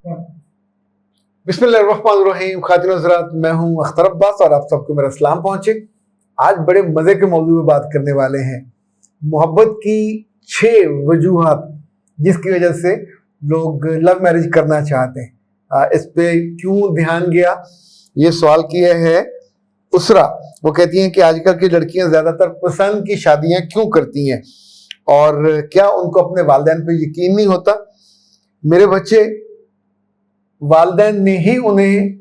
बिस्मिल्लाहिर्रहमानिर्रहीम। खातिन हज़रात, मैं हूं अख्तर अब्बास और आप सबको मेरा सलाम पहुंचे। आज बड़े मज़े के मौजू में बात करने वाले हैं, मोहब्बत की 6 वजूहात जिसकी वजह से लोग लव मैरिज करना चाहते हैं। इस पे क्यों ध्यान गया, ये सवाल किया है उसरा। वो कहती हैं कि आजकल की लड़कियां ज़्यादातर पसंद की शादियां क्यों करती हैं और क्या उनको अपने वालिदैन पे यकीन नहीं होता। मेरे बच्चे, वालिदैन ने ही उन्हें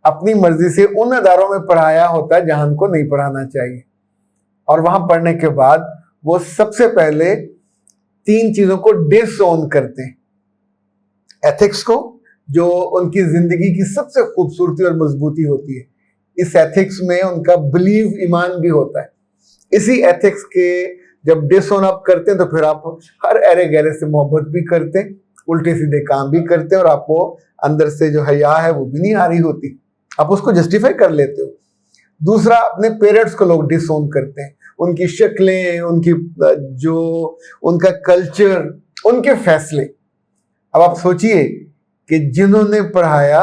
अपनी मर्जी से उन अदारों में पढ़ाया होता है जहां उनको नहीं पढ़ाना चाहिए, और वहां पढ़ने के बाद वो सबसे पहले 3 चीजों को डिसओन करते हैं। एथिक्स को, जो उनकी जिंदगी की सबसे खूबसूरती और मजबूती होती है। इस एथिक्स में उनका बिलीव, ईमान भी होता है। इसी एथिक्स के जब डिसओन आप करते हैं तो फिर आप हर अरे गहरे से मोहब्बत भी करते हैं, उल्टे सीधे काम भी करते हैं, और आपको अंदर से जो हया है वो भी नहीं आ रही होती, आप उसको जस्टिफाई कर लेते हो। दूसरा, अपने पेरेंट्स को लोग डिसओन करते हैं, उनकी शक्लें, उनकी जो उनका कल्चर, उनके फैसले। अब आप सोचिए कि जिन्होंने पढ़ाया,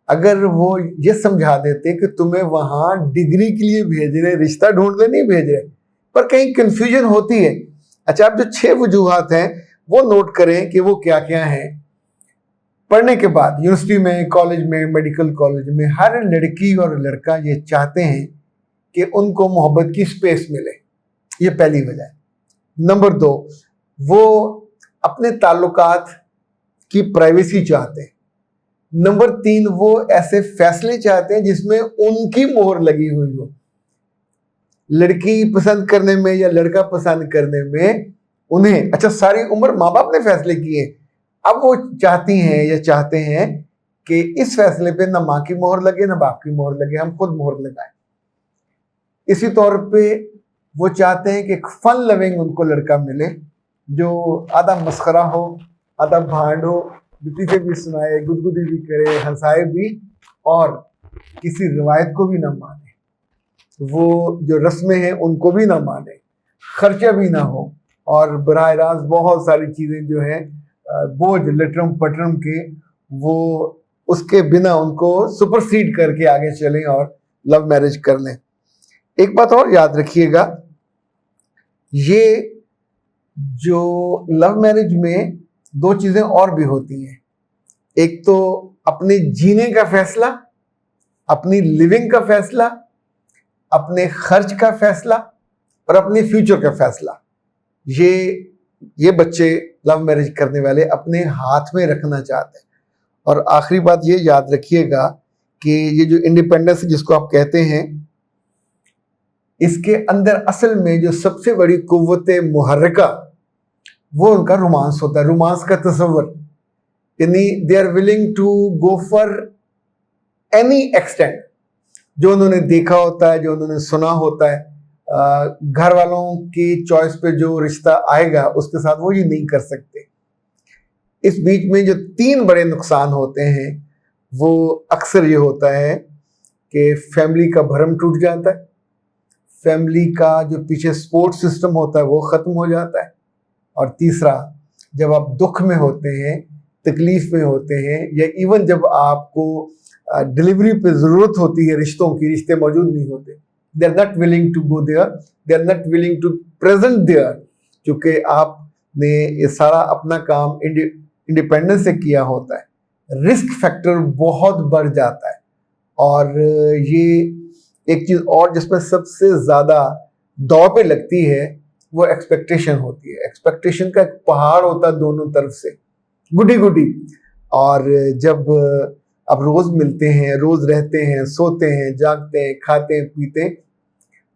अगर वो ये समझा देते कि तुम्हें वहां डिग्री के लिए भेज रहे, रिश्ता ढूंढने नहीं भेज रहे, पर कहीं कंफ्यूजन होती है। अच्छा, आप जो 6 वजूहात हैं वो नोट करें कि वो क्या क्या हैं। पढ़ने के बाद यूनिवर्सिटी में, कॉलेज में, मेडिकल कॉलेज में हर लड़की और लड़का ये चाहते हैं कि उनको मोहब्बत की स्पेस मिले, ये पहली वजह है। नंबर 2, वो अपने ताल्लुकात की प्राइवेसी चाहते हैं। नंबर 3, वो ऐसे फैसले चाहते हैं जिसमें उनकी मोहर लगी हुई हो। लड़की पसंद करने में या लड़का पसंद करने में उन्हें, अच्छा, सारी उम्र माँ बाप ने फैसले किए, अब वो चाहती हैं या चाहते हैं कि इस फैसले पे ना माँ की मोहर लगे ना बाप की मोहर लगे, हम खुद मोहर लगाएं। इसी तौर पे वो चाहते हैं कि एक फन लविंग उनको लड़का मिले, जो आधा मस्खरा हो, आधा भांड हो, बिल्ली से भी सुनाए, गुदगुदी भी करे, हंसाए भी, और किसी रिवायत को भी ना माने, वो जो रस्में हैं उनको भी ना माने, खर्चा भी ना हो, और बराह रास्त बहुत सारी चीज़ें जो हैं बोझ लटरम पटरम के, वो उसके बिना उनको सुपरसीड करके आगे चलें और लव मैरिज कर लें। एक बात और याद रखिएगा, ये जो लव मैरिज में 2 चीजें और भी होती हैं। एक तो अपने जीने का फैसला, अपनी लिविंग का फैसला, अपने खर्च का फैसला और अपने फ्यूचर का फैसला। ये बच्चे लव मैरिज करने वाले अपने हाथ में रखना चाहते हैं। और आखिरी बात ये याद रखिएगा कि ये जो इंडिपेंडेंस जिसको आप कहते हैं, इसके अंदर असल में जो सबसे बड़ी कुव्वत मुहर्रिका वो उनका रोमांस होता है, रोमांस का तस्वर। यानी they are willing to go for any extent, जो उन्होंने देखा होता है, जो उन्होंने सुना होता है। घर वालों की चॉइस पे जो रिश्ता आएगा उसके साथ वो ये नहीं कर सकते। इस बीच में जो 3 बड़े नुकसान होते हैं वो अक्सर ये होता है कि फैमिली का भरम टूट जाता है, फैमिली का जो पीछे सपोर्ट सिस्टम होता है वो ख़त्म हो जाता है, और तीसरा, जब आप दुख में होते हैं, तकलीफ में होते हैं, या इवन जब आपको डिलीवरी पे ज़रूरत होती है रिश्तों की, रिश्ते मौजूद नहीं होते, they are not willing to go there, they are not willing to present there, क्योंकि आपने ये सारा अपना काम इंडिपेंडेंस से किया होता है। रिस्क फैक्टर बहुत बढ़ जाता है। और ये एक चीज़ और जिसमें सबसे ज़्यादा दौड़ पे लगती है वो एक्सपेक्टेशन होती है। एक्सपेक्टेशन का एक पहाड़ होता है दोनों तरफ से, गुडी गुडी। और जब आप रोज़ मिलते हैं, रोज़ रहते हैं, सोते हैं, जागते हैं, खाते हैं, पीते हैं,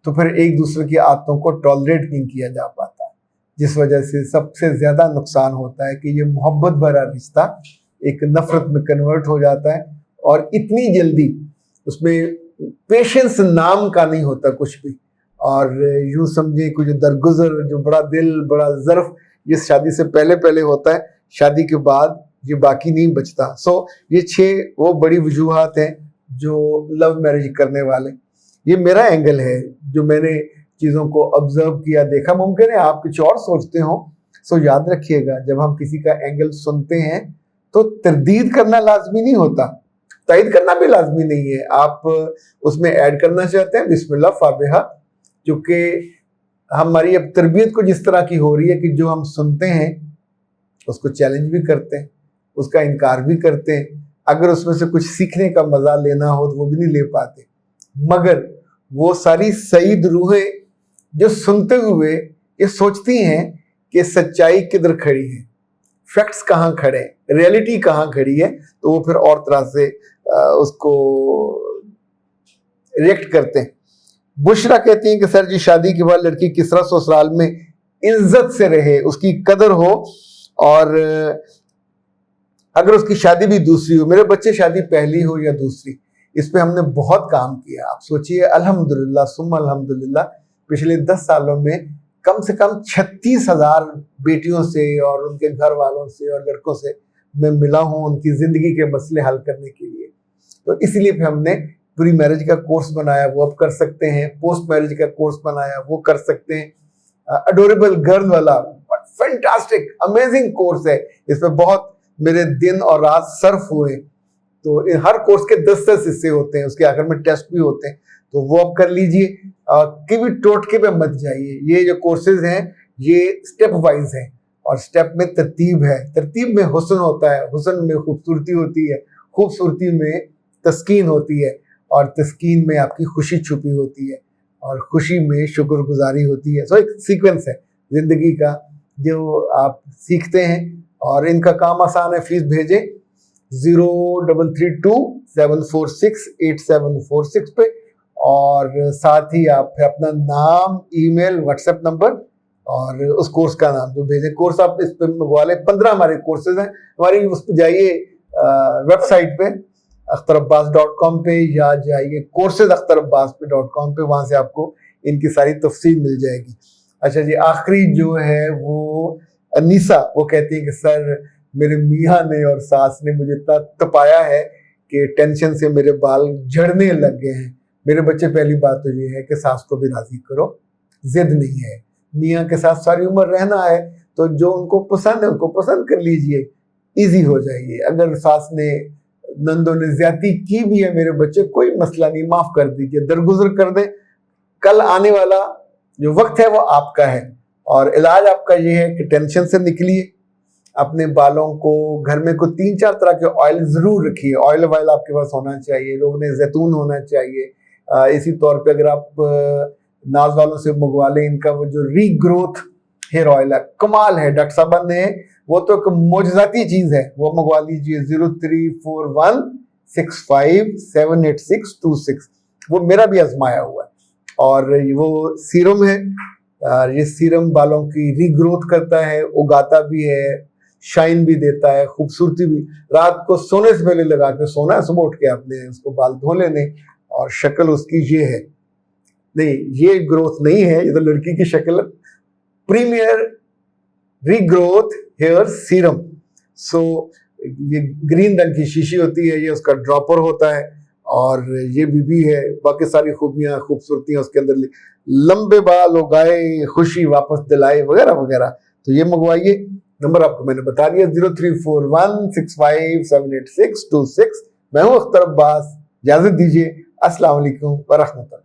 तो फिर एक दूसरे की आदतों को टॉलरेट नहीं किया जा पाता, जिस वजह से सबसे ज़्यादा नुकसान होता है कि ये मोहब्बत भरा रिश्ता एक नफ़रत में कन्वर्ट हो जाता है, और इतनी जल्दी उसमें पेशेंस नाम का नहीं होता कुछ भी। और यूं समझे कुछ दरगुजर, जो बड़ा दिल, बड़ा ज़र्फ ये शादी से पहले पहले होता है, शादी के बाद ये बाकी नहीं बचता। सो ये 6 वो बड़ी वजूहात हैं जो लव मैरिज करने वाले, ये मेरा एंगल है जो मैंने चीज़ों को ऑब्जर्व किया, देखा। मुमकिन है आप कुछ और सोचते हो। सो याद रखिएगा, जब हम किसी का एंगल सुनते हैं तो तरदीद करना लाजमी नहीं होता, तायद करना भी लाजमी नहीं है। आप उसमें ऐड करना चाहते हैं बिस्मिल्लाह फाबिहा, क्योंकि हमारी अब तरबियत को जिस तरह की हो रही है कि जो हम सुनते हैं उसको चैलेंज भी करते हैं, उसका इनकार भी करते हैं, अगर उसमें से कुछ सीखने का मजा लेना हो तो वो भी नहीं ले पाते। मगर वो सारी सईद रूहें जो सुनते हुए ये सोचती हैं कि सच्चाई किधर खड़ी है, फैक्ट्स कहाँ खड़े हैं, रियलिटी कहाँ खड़ी है, तो वो फिर और तरह से उसको रिएक्ट करते हैं। बुशरा कहती हैं कि सर जी, शादी के बाद लड़की किस तरह ससुराल में इज्जत से रहे, उसकी कदर हो, और अगर उसकी शादी भी दूसरी हो, मेरे बच्चे शादी पहली हो या दूसरी, इस पे हमने बहुत काम किया। आप सोचिए, अल्हम्दुलिल्लाह सुम्मा अल्हम्दुलिल्लाह, पिछले 10 सालों में कम से कम 36,000 बेटियों से और उनके घर वालों से और लड़कों से मैं मिला हूँ उनकी जिंदगी के मसले हल करने के लिए। तो इसलिए फिर हमने प्री मैरिज का कोर्स बनाया, वो अब कर सकते हैं, पोस्ट मैरिज का कोर्स बनाया, वो कर सकते हैं, अडोरेबल गर्ल वाला फैंटास्टिक अमेजिंग कोर्स है, इसमें बहुत मेरे दिन और रात सर्फ हुए। तो हर कोर्स के 10-10 हिस्से होते हैं, उसके आखिर में टेस्ट भी होते हैं, तो वो अब कर लीजिए। कि भी टोटके पे मत जाइए, ये जो कोर्सेज हैं ये स्टेप वाइज हैं, और स्टेप में तरतीब है, तरतीब में हुस्न होता है, हुस्न में खूबसूरती होती है, खूबसूरती में तस्कीन होती है, और तस्कीन में आपकी खुशी छुपी होती है, और खुशी में शुक्रगुजारी होती है। सो एक सीक्वेंस है जिंदगी का जो आप सीखते हैं, और इनका काम आसान है। फीस भेजें 0332-746-8746 पे, और साथ ही आप अपना नाम, ईमेल, व्हाट्सएप नंबर और उस कोर्स का नाम जो भेजें। कोर्स आप इस पे मंगवा लें, 15 हमारे कोर्सेज हैं हमारी, उस पर जाइए वेबसाइट पे अख्तराब्बास.com पे, या जाइए coursesakhtarabbaas.com पे, वहां से आपको इनकी सारी तफसील मिल जाएगी। अच्छा जी, आखिरी जो है वो अनीसा, वो कहती है कि सर मेरे मियाँ ने और सास ने मुझे इतना तपाया है कि टेंशन से मेरे बाल झड़ने लग गए हैं। मेरे बच्चे, पहली बात तो ये है कि सास को भी राजी करो, जिद नहीं है, मियाँ के साथ सारी उम्र रहना है, तो जो उनको पसंद है उनको पसंद कर लीजिए, इजी हो जाइए। अगर सास ने, नंदों ने ज्यादती की भी है, मेरे बच्चे, कोई मसला नहीं, माफ कर दीजिए, दरगुजर कर दें। कल आने वाला जो वक्त है वो आपका है, और इलाज आपका ये है कि टेंशन से निकलिए, अपने बालों को घर में को 3-4 तरह के ऑयल जरूर रखिए। ऑयल आपके पास होना चाहिए, लोगों ने जैतून होना चाहिए। इसी तौर पे अगर आप नाज वालों से मंगवा लें, इनका वो जो रीग्रोथ हेयर ऑयल है, कमाल है, डॉक्टर साहब ने, वो तो एक मोजजाती चीज है, वो मंगवा लीजिए। 0341657826, वो मेरा भी आजमाया हुआ है, और वो सीरम है, ये सीरम बालों की रीग्रोथ करता है, उगाता भी है, शाइन भी देता है, खूबसूरती भी। रात को सोने से पहले लगा के सोना है, सुबह उठ के आपने उसको बाल धो लेने, और शक्ल उसकी ये है। नहीं, ये ग्रोथ नहीं है, ये तो लड़की की शक्ल। प्रीमियर रीग्रोथ हेयर सीरम, सो ये ग्रीन रंग की शीशी होती है, ये उसका ड्रॉपर होता है, और ये भी है, बाकी सारी खूबियां, खूबसूरतियां उसके अंदर, लंबे बाल उगाए, खुशी वापस दिलाए, वगैरह वगैरह। तो ये मंगवाइए। नंबर आपको मैंने बता दिया, 0341657826। मैं हूं अख्तर अब्बास, इजाजत दीजिए। अस्सलाम वालेकुम व रहमतुल्लाह।